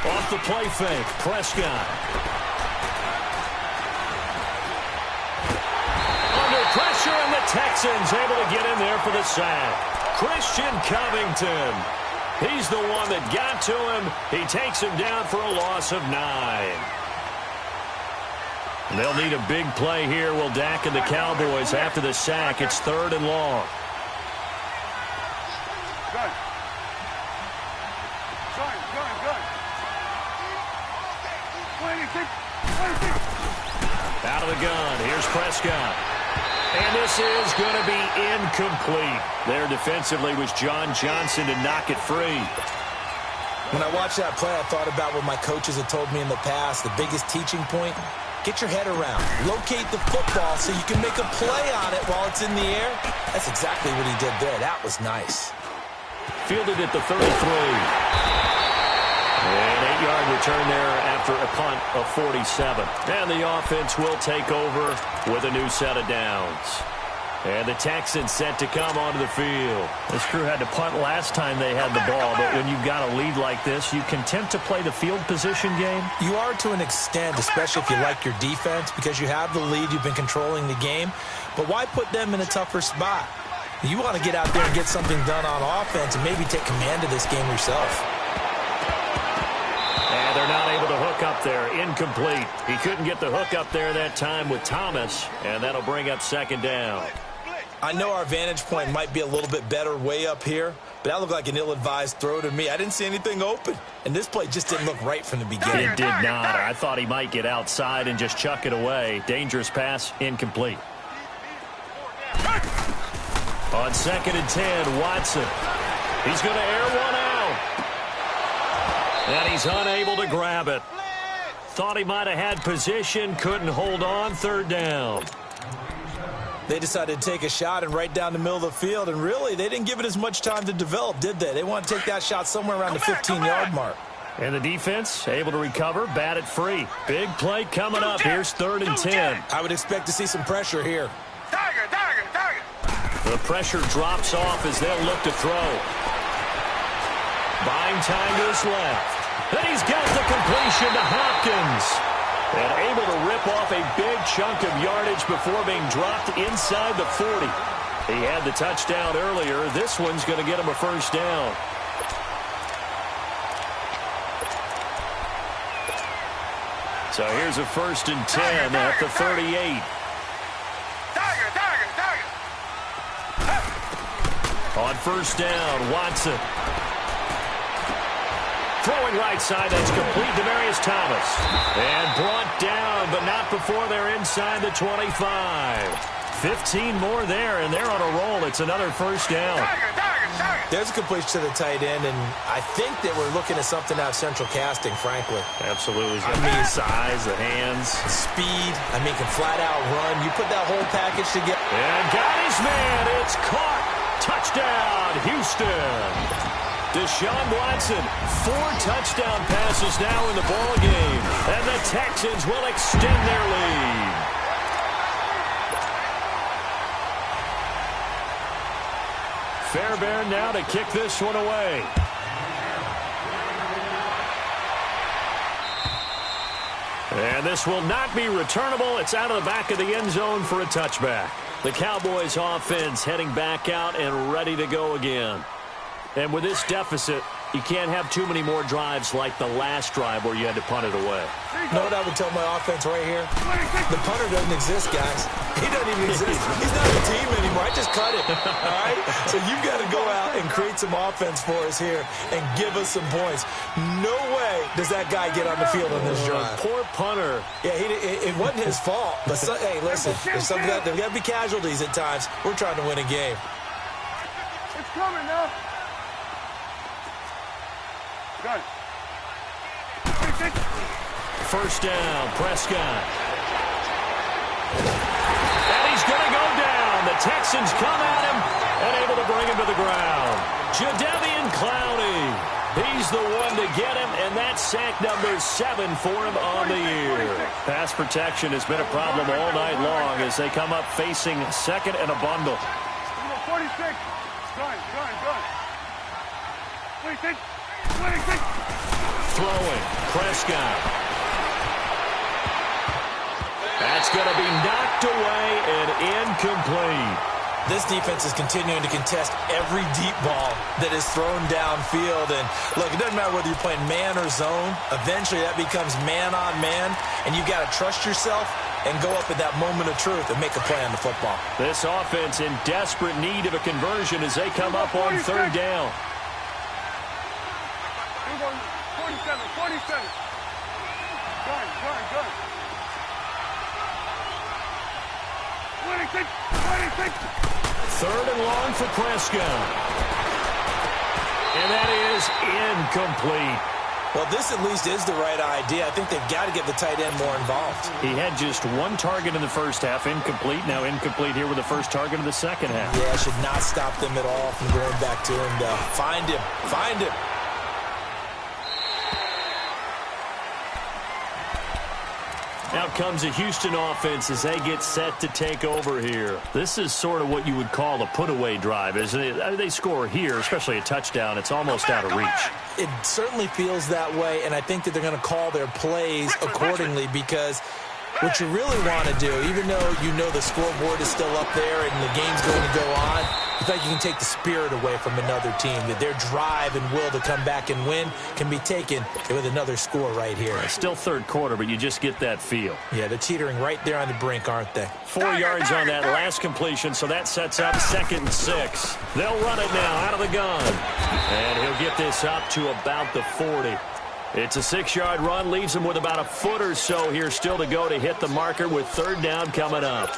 Off the play fake, Prescott. Under pressure, and the Texans able to get in there for the sack. Christian Covington. He's the one that got to him. He takes him down for a loss of 9. They'll need a big play here. Will Dak and the Cowboys after the sack. It's 3rd and long. Good. Good. 26. Out of the gun. Here's Prescott. And this is going to be incomplete. There defensively was John Johnson to knock it free. When I watched that play, I thought about what my coaches had told me in the past. The biggest teaching point, get your head around. Locate the football so you can make a play on it while it's in the air. That's exactly what he did there. That was nice. Fielded at the 33. An 8-yard return there after a punt of 47. And the offense will take over with a new set of downs. And the Texans set to come onto the field. This crew had to punt last time they had the ball, but when you've got a lead like this, you content to play the field position game? You are to an extent, especially if you like your defense, because you have the lead, you've been controlling the game. But why put them in a tougher spot? You want to get out there and get something done on offense and maybe take command of this game yourself. And they're not able to hook up there. Incomplete. He couldn't get the hook up there that time with Thomas, and that'll bring up second down. I know our vantage point might be a little bit better way up here, but that looked like an ill-advised throw to me. I didn't see anything open, and this play just didn't look right from the beginning. It did not. I thought he might get outside and just chuck it away. Dangerous pass, incomplete. On 2nd and 10, Watson. He's going to air one out. And he's unable to grab it. Thought he might have had position, couldn't hold on, 3rd down. They decided to take a shot and right down the middle of the field, and really, they didn't give it as much time to develop, did they? They want to take that shot somewhere around the 15-yard mark. And the defense able to recover, bat it free. Big play coming up. Here's 3rd and 10. I would expect to see some pressure here. The pressure drops off as they'll look to throw. Buying time to his left. Then he's got the completion to Hopkins. And able to rip off a big chunk of yardage before being dropped inside the 40. He had the touchdown earlier. This one's going to get him a 1st down. So here's a 1st and 10 at the 38. On 1st down, Watson. Throwing right side, that's complete to Demarius Thomas. And brought down, but not before they're inside the 25. 15 more there, and they're on a roll. It's another 1st down. There's a completion to the tight end, and I think that we're looking at something out of central casting, frankly. Absolutely. I mean, size, the hands. Speed. I mean, can flat out run. You put that whole package together. And got his man. It's caught. Touchdown, Houston. Deshaun Watson, 4 touchdown passes now in the ball game, and the Texans will extend their lead. Fairbairn now to kick this one away. And this will not be returnable. It's out of the back of the end zone for a touchback. The Cowboys offense heading back out and ready to go again. And with this deficit, you can't have too many more drives like the last drive where you had to punt it away. You know what I would tell my offense right here? The punter doesn't exist, guys. He doesn't even exist. He's not a team anymore. I just cut him. All right? So you've got to go out and create some offense for us here and give us some points. No way does that guy get on the field on this drive. Poor punter. Yeah, it wasn't his fault. But hey, listen, there's got to be casualties at times. We're trying to win a game. It's coming now. Good. 1st down, Prescott. And he's going to go down. The Texans come at him and able to bring him to the ground. Jadeveon Clowney. He's the one to get him, and that's sack number 7 for him on the year. Pass protection has been a problem all night long as they come up facing 2nd and a bundle. 46. Gun. 26. Throwing, Prescott. That's going to be knocked away and incomplete. This defense is continuing to contest every deep ball that is thrown downfield. And, look, it doesn't matter whether you're playing man or zone. Eventually, that becomes man on man, and you've got to trust yourself and go up at that moment of truth and make a play on the football. This offense in desperate need of a conversion as they come up on 3rd down. 47. Gun. 26. 3rd and long for Prescott. And that is incomplete. Well, this at least is the right idea. I think they've got to get the tight end more involved. He had just 1 target in the first half, incomplete. Now incomplete here with the first target of the second half. Yeah, should not stop them at all from going back to him. Find him. Out comes the Houston offense as they get set to take over here. This is sort of what you would call a put-away drive, isn't it? I mean, they score here, especially a touchdown. It's almost out of reach. It certainly feels that way, and I think that they're going to call their plays accordingly because what you really want to do, even though you know the scoreboard is still up there and the game's going to go on, you feel like you can take the spirit away from another team, that their drive and will to come back and win can be taken with another score right here. It's still third quarter, but you just get that feel. Yeah, they're teetering right there on the brink, aren't they? 4 yards on that last completion, so that sets up 2nd and 6. They'll run it now out of the gun. And he'll get this up to about the 40. It's a 6-yard run, leaves him with about a foot or so here still to go to hit the marker with 3rd down coming up.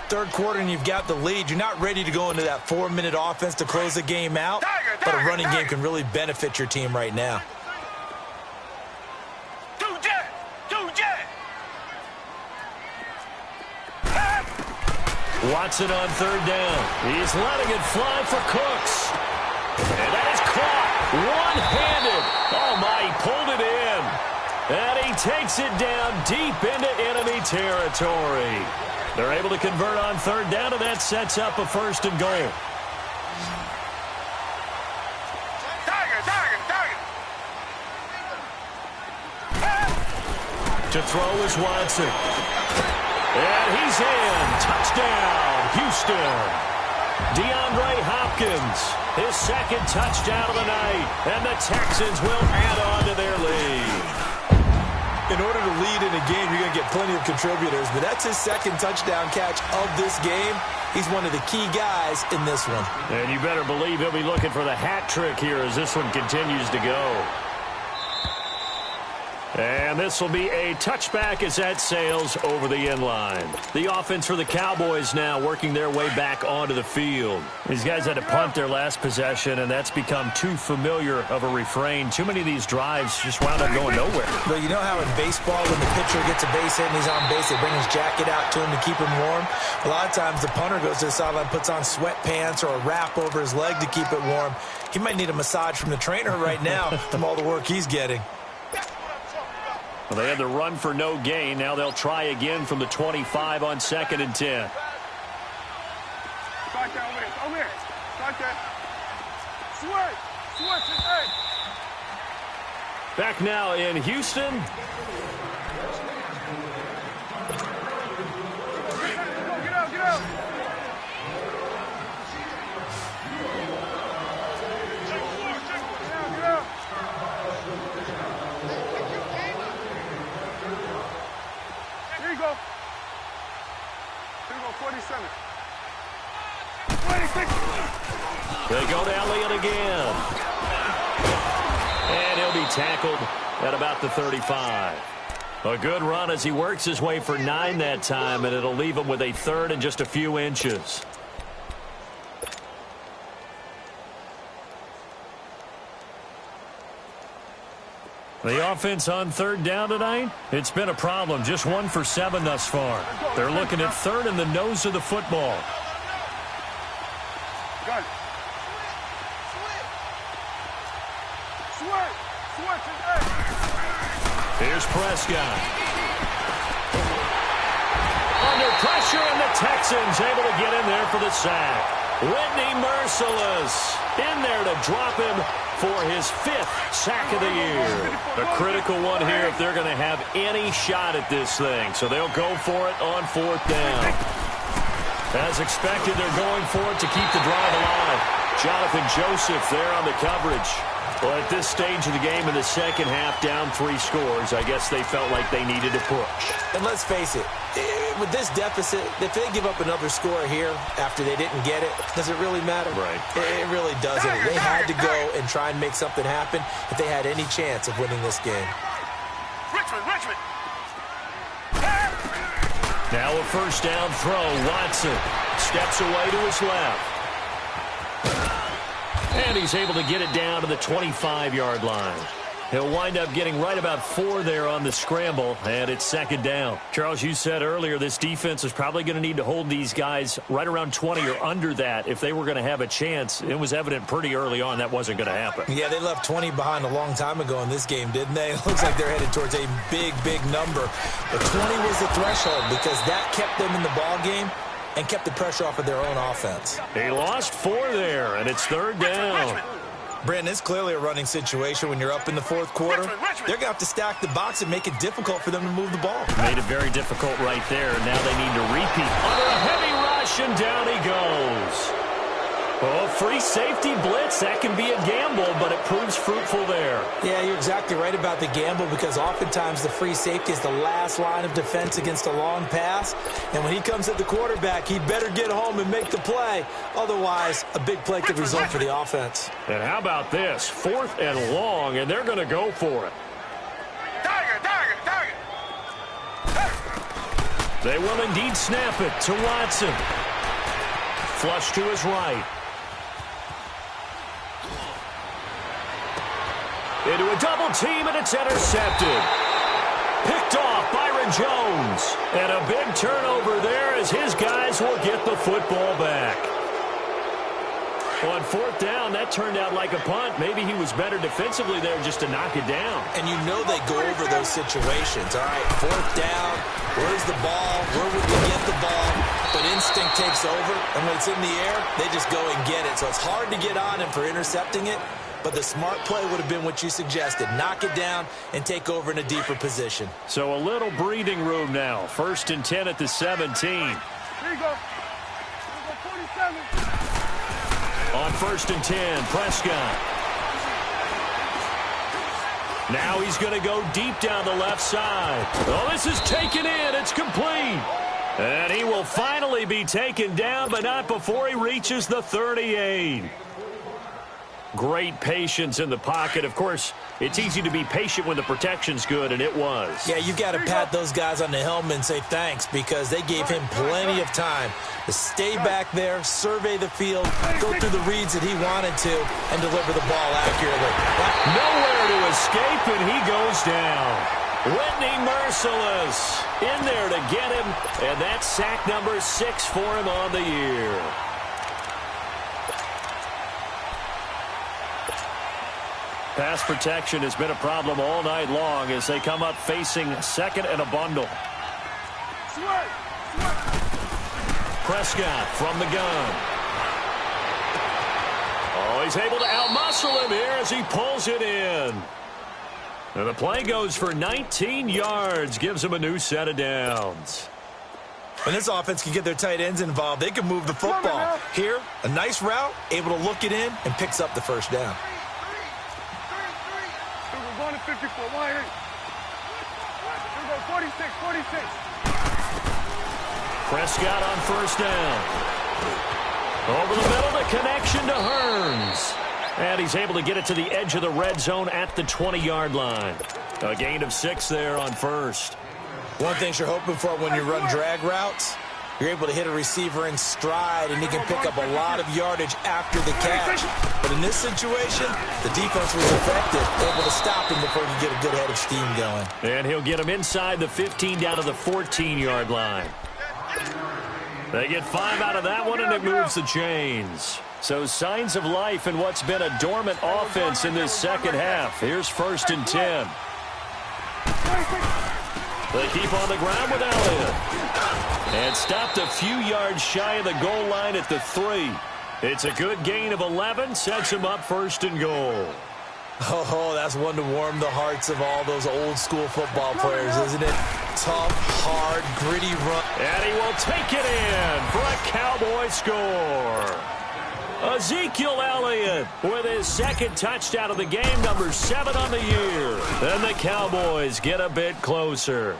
Third quarter and you've got the lead. You're not ready to go into that 4-minute offense to close the game out, but a running game can really benefit your team right now. Watson on 3rd down. He's letting it fly for Cooks. And that is caught one-handed. Oh, my, he pulled it in. And he takes it down deep into enemy territory. They're able to convert on 3rd down, and that sets up a 1st and goal. To throw is Watson. And he's in. Touchdown, Houston. DeAndre Hopkins, his 2nd touchdown of the night. And the Texans will add on to their lead. In order to lead in a game, you're going to get plenty of contributors, but that's his 2nd touchdown catch of this game. He's one of the key guys in this one. And you better believe he'll be looking for the hat trick here as this one continues to go. And this will be a touchback as that sails over the end line. The offense for the Cowboys now working their way back onto the field. These guys had to punt their last possession, and that's become too familiar of a refrain. Too many of these drives just wound up going nowhere. But you know how in baseball, when the pitcher gets a base hit and he's on base, they bring his jacket out to him to keep him warm? A lot of times the punter goes to the sideline, puts on sweatpants or a wrap over his leg to keep it warm. He might need a massage from the trainer right now from all the work he's getting. Well, they had the run for no gain. Now they'll try again from the 25 on 2nd and 10. Start that over there. Over there. Start that. Switch. Hey. Back now in Houston. Get out. Here you go. 47. 26. They go to Elliott again. And he'll be tackled at about the 35. A good run as he works his way for 9 that time, and it'll leave him with a 3rd and just a few inches. The offense on 3rd down tonight, it's been a problem. Just 1 for 7 thus far. They're looking at 3rd in the nose of the football. Got it. Switch. Here's Prescott. Under pressure, and the Texans able to get in there for the sack. Whitney Merciless in there to drop him for his 5th sack of the year. A critical one here if they're going to have any shot at this thing. So they'll go for it on 4th down. As expected, they're going for it to keep the drive alive. Jonathan Joseph there on the coverage. Well, at this stage of the game in the second half, down 3 scores, I guess they felt like they needed to push. And let's face it, with this deficit, if they give up another score here after they didn't get it, does it really matter? Right. It really doesn't. They had to go and try and make something happen if they had any chance of winning this game. Richmond. Now a 1st down throw. Watson steps away to his left. And he's able to get it down to the 25-yard line. He'll wind up getting right about 4 there on the scramble, and it's second down. Charles, you said earlier this defense is probably going to need to hold these guys right around 20 or under that if they were going to have a chance. It was evident pretty early on that wasn't going to happen. Yeah, they left 20 behind a long time ago in this game, didn't they? It looks like they're headed towards a big, big number. But 20 was the threshold because that kept them in the ball game and kept the pressure off of their own offense. He lost 4 there, and it's third down. Brandon, it's clearly a running situation when you're up in the fourth quarter. They're going to have to stack the box and make it difficult for them to move the ball. Made it very difficult right there. Now they need to repeat. Under a heavy rush, and down he goes. Oh, free safety blitz. That can be a gamble, but it proves fruitful there. Yeah, you're exactly right about the gamble because oftentimes the free safety is the last line of defense against a long pass. And when he comes at the quarterback, he better get home and make the play. Otherwise, a big play could result for the offense. And how about this? 4th and long, and they're going to go for it. Target. They will indeed snap it to Watson. Flush to his right. Into a double team, and it's intercepted. Picked off Byron Jones. And a big turnover there as his guys will get the football back. On 4th down, that turned out like a punt. Maybe he was better defensively there just to knock it down. And you know they go over those situations. All right, 4th down, where's the ball? Where would we get the ball? But instinct takes over, and when it's in the air, they just go and get it. So it's hard to get on him for intercepting it. But the smart play would have been what you suggested. Knock it down and take over in a deeper position. So a little breathing room now. 1st and 10 at the 17. Here you go. 47. On 1st and 10, Prescott. Now he's going to go deep down the left side. Oh, this is taken in. It's complete. And he will finally be taken down, but not before he reaches the 38. Great patience in the pocket. Of course, it's easy to be patient when the protection's good, and it was. Yeah, you've got to pat those guys on the helmet and say thanks because they gave him plenty of time to stay back there, survey the field, go through the reads that he wanted to, and deliver the ball accurately. Nowhere to escape, and he goes down. Whitney merciless in there to get him, and that's sack number 6 for him on the year. Pass protection has been a problem all night long as they come up facing 2nd and a bundle. Prescott from the gun. Oh, he's able to outmuscle him here as he pulls it in. And the play goes for 19 yards, gives him a new set of downs. When this offense can get their tight ends involved, they can move the football. Here, a nice route, able to look it in, and picks up the 1st down. 54, 180. 46. Prescott on 1st down. Over the middle, the connection to Hearns. And he's able to get it to the edge of the red zone at the 20-yard line. A gain of 6 there on 1st. One thing you're hoping for when you run drag routes, you're able to hit a receiver in stride, and he can pick up a lot of yardage after the catch. But in this situation, the defense was effective, able to stop him before he get a good head of steam going. And he'll get him inside the 15 down to the 14-yard line. They get 5 out of that one, and it moves the chains. So signs of life in what's been a dormant offense in this second half. Here's 1st and 10. They keep on the ground with Elliott. And stopped a few yards shy of the goal line at the 3. It's a good gain of 11. Sets him up 1st and goal. Oh, that's one to warm the hearts of all those old-school football players, isn't it? Tough, hard, gritty run. And he will take it in for a Cowboy score. Ezekiel Elliott with his 2nd touchdown of the game, number 7 on the year. And the Cowboys get a bit closer.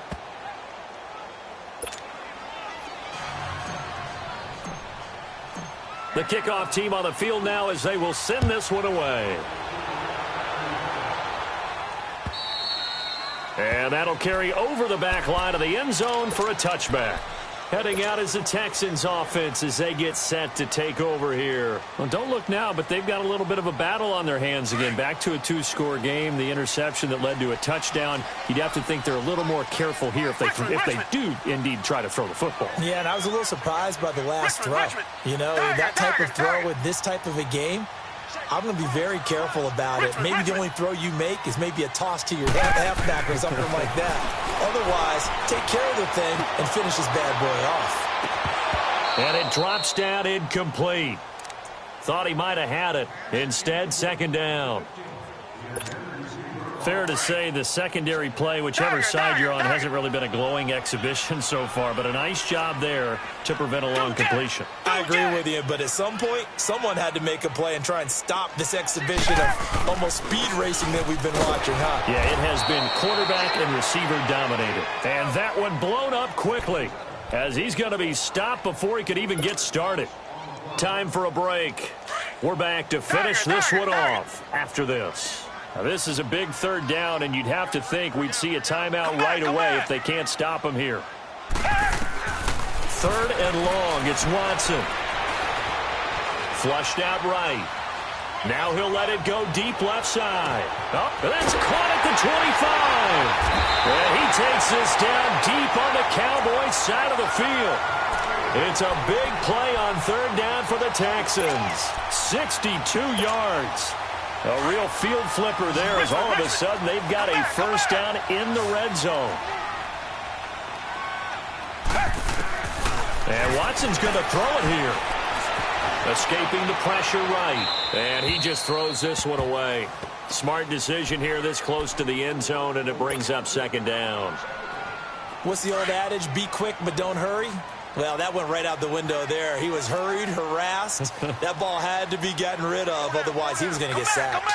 The kickoff team on the field now as they will send this one away. And that'll carry over the back line of the end zone for a touchback. Heading out is the Texans offense as they get set to take over here. Well, don't look now, but they've got a little bit of a battle on their hands again. Back to a 2-score game. The interception that led to a touchdown. You'd have to think they're a little more careful here if they do indeed try to throw the football. Yeah, and I was a little surprised by the last throw. You know, that type of throw with this type of a game, I'm going to be very careful about it. Maybe the only throw you make is maybe a toss to your halfback or something like that. Otherwise, take care of the thing and finish this bad boy off. And it drops down incomplete. Thought he might have had it. Instead, second down. Fair to say the secondary play, whichever side you're on, hasn't really been a glowing exhibition so far, but a nice job there to prevent a long completion. I agree with you, but at some point, someone had to make a play and try and stop this exhibition of almost speed racing that we've been watching, huh? Yeah, it has been quarterback and receiver dominated. And that one blown up quickly as he's going to be stopped before he could even get started. Time for a break. We're back to finish this one off after this. Now, this is a big third down, and you'd have to think we'd see a timeout right away if they can't stop him here. Third and long. It's Watson. Flushed out right. Now he'll let it go deep left side. Oh, that's caught at the 25. And he takes this down deep on the Cowboys side of the field. It's a big play on third down for the Texans. 62 yards. A real field flipper there as all of a sudden they've got a first down in the red zone. And Watson's going to throw it here. Escaping the pressure right. And he just throws this one away. Smart decision here this close to the end zone, and it brings up second down. What's the old adage? Be quick, but don't hurry. Well, that went right out the window there. He was hurried, harassed. That ball had to be gotten rid of, otherwise he was going to get sacked.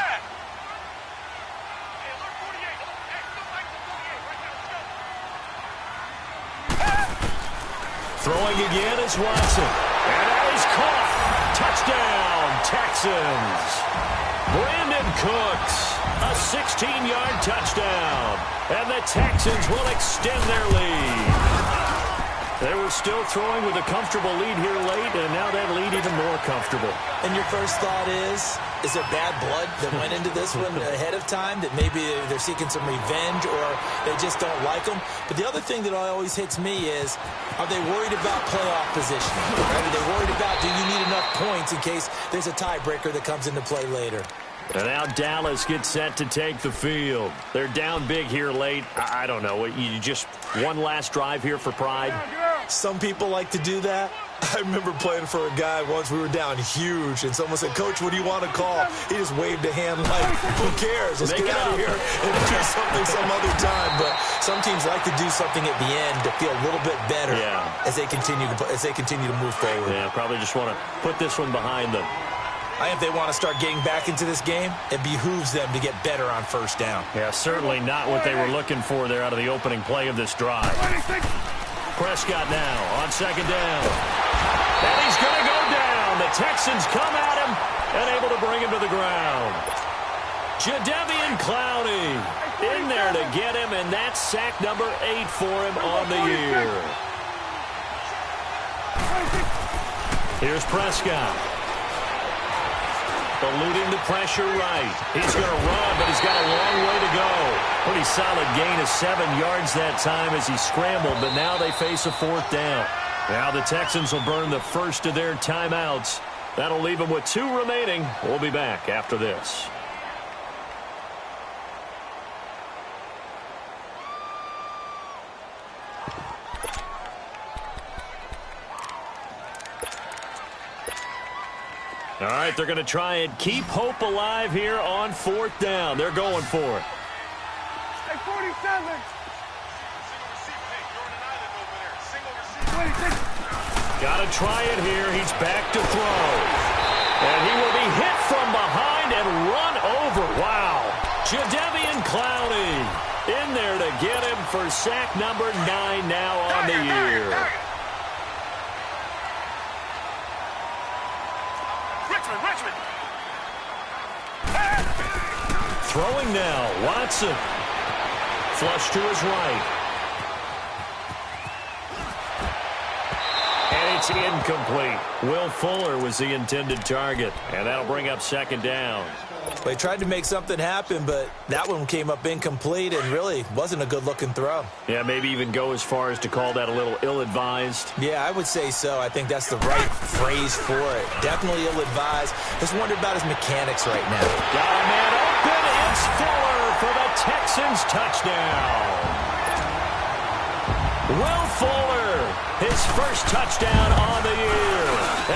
Throwing again is Watson. And that is caught. Touchdown, Texans. Brandon Cooks, a 16-yard touchdown. And the Texans will extend their lead. They were still throwing with a comfortable lead here late, and now that lead even more comfortable. And your first thought is there bad blood that went into this one ahead of time, that maybe they're seeking some revenge or they just don't like them? But the other thing that always hits me is, are they worried about playoff positioning? Right? Are they worried about, do you need enough points in case there's a tiebreaker that comes into play later? And now Dallas gets set to take the field. They're down big here late. I don't know. You just one last drive here for pride? Some people like to do that. I remember playing for a guy once. We were down huge, and someone said, "Coach, what do you want to call?" He just waved a hand like, who cares? Let's get out of here and do something some other time. But some teams like to do something at the end to feel a little bit better as they continue to move forward. Yeah, probably just want to put this one behind them. I think if they want to start getting back into this game, it behooves them to get better on first down. Yeah, certainly not what they were looking for there out of the opening play of this drive. Prescott now on second down. And he's going to go down. The Texans come at him and able to bring him to the ground. Jadeveon Clowney in there to get him, and that's sack number 8 for him on the year. Here's Prescott. Eluding the pressure right. He's going to run, but he's got a long way to go. Pretty solid gain of 7 yards that time as he scrambled, but now they face a fourth down. Now the Texans will burn the first of their timeouts. That'll leave them with 2 remaining. We'll be back after this. All right, they're going to try and keep hope alive here on fourth down. They're going for it. Hey, 47. Got to try it here. He's back to throw. And he will be hit from behind and run over. Wow. Jadeveon Clowney in there to get him for sack number 9 now on the year. Richmond. Throwing now, Watson. Flush to his right. It's incomplete. Will Fuller was the intended target, and that'll bring up second down. They tried to make something happen, but that one came up incomplete and really wasn't a good-looking throw. Yeah, maybe even go as far as to call that a little ill-advised. Yeah, I would say so. I think that's the right phrase for it. Definitely ill-advised. Just wondered about his mechanics right now. Got a man open. It's Fuller for the Texans touchdown. Will Fuller, his first touchdown on the year.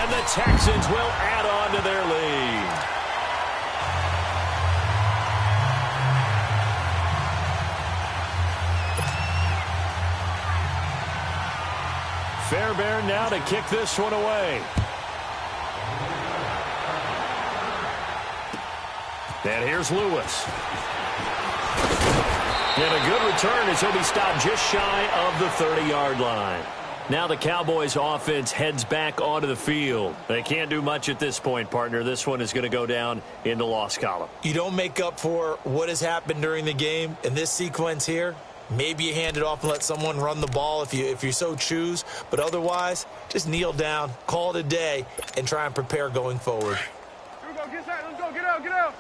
And the Texans will add on to their lead. Fairbairn now to kick this one away. And here's Lewis. And a good return as he'll be stopped just shy of the 30-yard line. Now the Cowboys offense heads back onto the field. They can't do much at this point, partner. This one is going to go down in the loss column. You don't make up for what has happened during the game in this sequence here. Maybe you hand it off and let someone run the ball if you so choose. But otherwise, just kneel down, call it a day, and try and prepare going forward. Here we go. Get set. Let's go. Get out. Get out.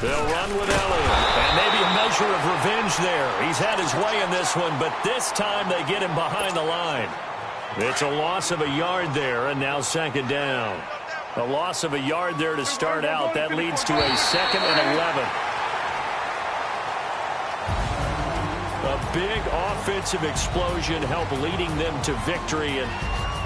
They'll run with Elliott. And maybe a measure of revenge there. He's had his way in this one, but this time they get him behind the line. It's a loss of a yard there, and now second down. A loss of a yard there to start out. That leads to a 2nd and 11. A big offensive explosion helped leading them to victory. And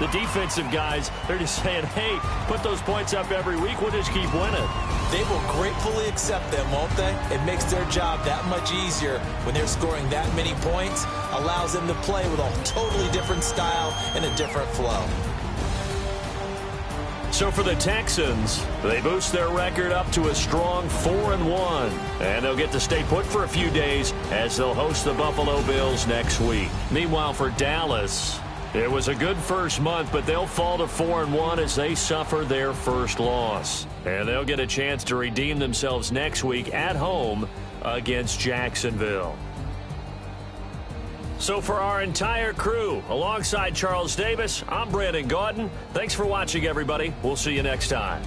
the defensive guys, they're just saying, hey, put those points up every week. We'll just keep winning. They will gratefully accept them, won't they? It makes their job that much easier when they're scoring that many points. Allows them to play with a totally different style and a different flow. So for the Texans, they boost their record up to a strong 4-1. And they'll get to stay put for a few days as they'll host the Buffalo Bills next week. Meanwhile, for Dallas, it was a good first month, but they'll fall to 4-1 as they suffer their first loss. And they'll get a chance to redeem themselves next week at home against Jacksonville. So for our entire crew, alongside Charles Davis, I'm Brandon Gaudin. Thanks for watching, everybody. We'll see you next time.